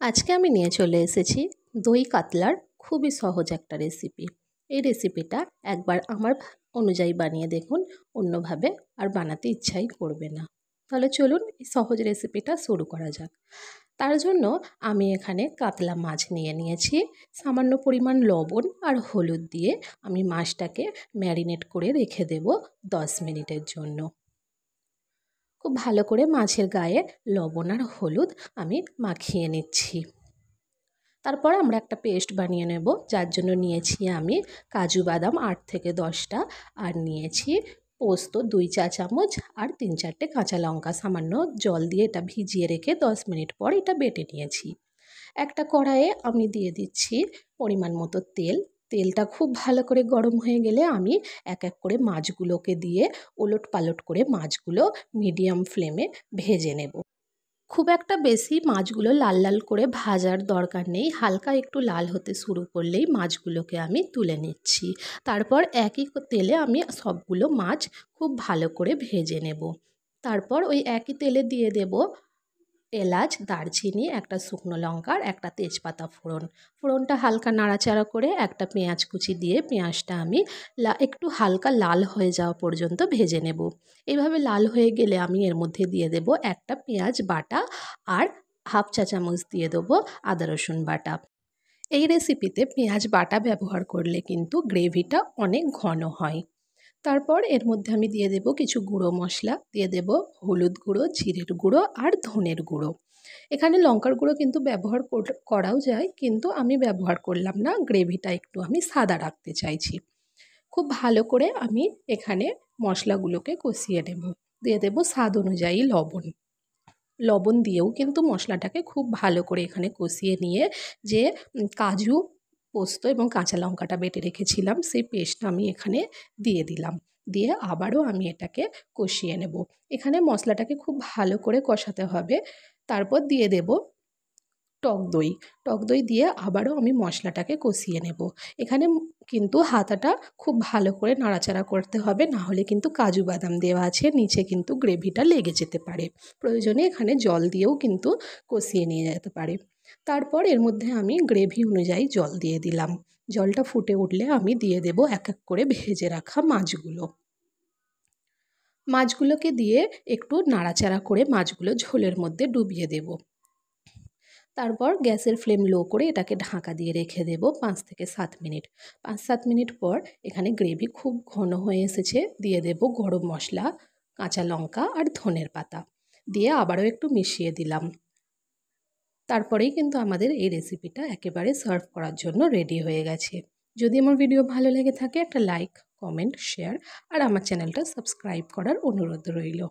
আজকে আমি নিয়ে চলে এসেছি দই কাতলার খুবই সহজ একটা রেসিপি। এই রেসিপিটা একবার আমার অনুযায়ী বানিয়ে দেখুন, অন্যভাবে আর বানাতে ইচ্ছাই করবে না। তাহলে চলুন এই সহজ রেসিপিটা শুরু করা যাক। তার জন্য আমি এখানে কাতলা মাছ নিয়ে নিয়েছি। সামান্য পরিমাণ লবণ আর হলুদ দিয়ে আমি মাছটাকে ম্যারিনেট করে রেখে দেব 10 মিনিটের জন্য। খুব ভালো করে মাছের গায়ে লবণ আর হলুদ আমি মাখিয়ে নিচ্ছি। তারপর আমরা একটা পেস্ট বানিয়ে নেব, যার জন্য নিয়েছি আমি কাজু বাদাম 8 থেকে 10টা, আর নিয়েছি পোস্ত 2 চা চামচ, আর 3-4টে কাঁচা লঙ্কা সামান্য জল দিয়ে এটা ভিজিয়ে রেখে 10 মিনিট পর এটা বেটে নিয়েছি। একটা কড়াইয়ে আমি দিয়ে দিচ্ছি পরিমাণ মতো তেল। তেলটা খুব ভালো করে গরম হয়ে গেলে আমি এক এক করে মাছগুলোকে দিয়ে ওলট পালট করে মাছগুলো মিডিয়াম ফ্লেমে ভেজে নেব। খুব একটা বেশি মাছগুলো লাল লাল করে ভাজার দরকার নেই, হালকা একটু লাল হতে শুরু করলেই মাছগুলোকে আমি তুলে নিচ্ছি। তারপর একই তেলে আমি সবগুলো মাছ খুব ভালো করে ভেজে নেব। তারপর ওই একই তেলে দিয়ে দেব এলাচ, দারচিনি, একটা শুকনো লঙ্কার একটা তেজপাতা ফোড়ন। ফোড়নটা হালকা নাড়াচাড়া করে একটা পেঁয়াজ কুচি দিয়ে পেঁয়াজটা আমি একটু হালকা লাল হয়ে যাওয়া পর্যন্ত ভেজে নেব। এইভাবে লাল হয়ে গেলে আমি এর মধ্যে দিয়ে দেব একটা পেঁয়াজ বাটা, আর হাফ চা চামচ দিয়ে দেবো আদা রসুন বাটা। এই রেসিপিতে পেঁয়াজ বাটা ব্যবহার করলে কিন্তু গ্রেভিটা অনেক ঘন হয়। তারপর এর মধ্যে আমি দিয়ে দেব কিছু গুঁড়ো মশলা, দিয়ে দেব হলুদ গুঁড়ো, জিরের গুঁড়ো আর ধনের গুঁড়ো। এখানে লঙ্কার গুঁড়ো কিন্তু ব্যবহার করাও যায়, কিন্তু আমি ব্যবহার করলাম না, গ্রেভিটা একটু আমি সাদা রাখতে চাইছি। খুব ভালো করে আমি এখানে মশলাগুলোকে কষিয়ে নেব। দিয়ে দেব স্বাদ অনুযায়ী লবণ। লবণ দিয়েও কিন্তু মশলাটাকে খুব ভালো করে এখানে কষিয়ে নিয়ে যে কাজু, পোস্ত এবং কাঁচা লঙ্কাটা বেটে রেখেছিলাম সেই পেস্টটা আমি এখানে দিয়ে দিলাম। দিয়ে আবারও আমি এটাকে কষিয়ে নেব। এখানে মশলাটাকে খুব ভালো করে কষাতে হবে। তারপর দিয়ে দেব টক দই। টক দই দিয়ে আবারও আমি মশলাটাকে কষিয়ে নেব। এখানে কিন্তু হাতাটা খুব ভালো করে নাড়াচাড়া করতে হবে, না হলে কিন্তু কাজু বাদাম দেওয়া আছে, নিচে কিন্তু গ্রেভিটা লেগে যেতে পারে। প্রয়োজনে এখানে জল দিয়েও কিন্তু কষিয়ে নিয়ে যেতে পারে। তারপর এর মধ্যে আমি গ্রেভি অনুযায়ী জল দিয়ে দিলাম। জলটা ফুটে উঠলে আমি দিয়ে দেব এক এক করে ভেজে রাখা মাছগুলো। মাছগুলোকে দিয়ে একটু নাড়াচাড়া করে মাছগুলো ঝোলের মধ্যে ডুবিয়ে দেব। তারপর গ্যাসের ফ্লেম লো করে এটাকে ঢাকা দিয়ে রেখে দেব 5 থেকে 7 মিনিট। 5-7 মিনিট পর এখানে গ্রেভি খুব ঘন হয়ে এসেছে। দিয়ে দেব গরম মশলা, কাঁচা লঙ্কা আর ধনের পাতা, দিয়ে আবারও একটু মিশিয়ে দিলাম। তারপরেই কিন্তু আমাদের এই রেসিপিটা একেবারে সার্ভ করার জন্য রেডি হয়ে গেছে। যদি আমার ভিডিও ভালো লেগে থাকে একটা লাইক, কমেন্ট, শেয়ার আর আমার চ্যানেলটা সাবস্ক্রাইব করার অনুরোধ রইল।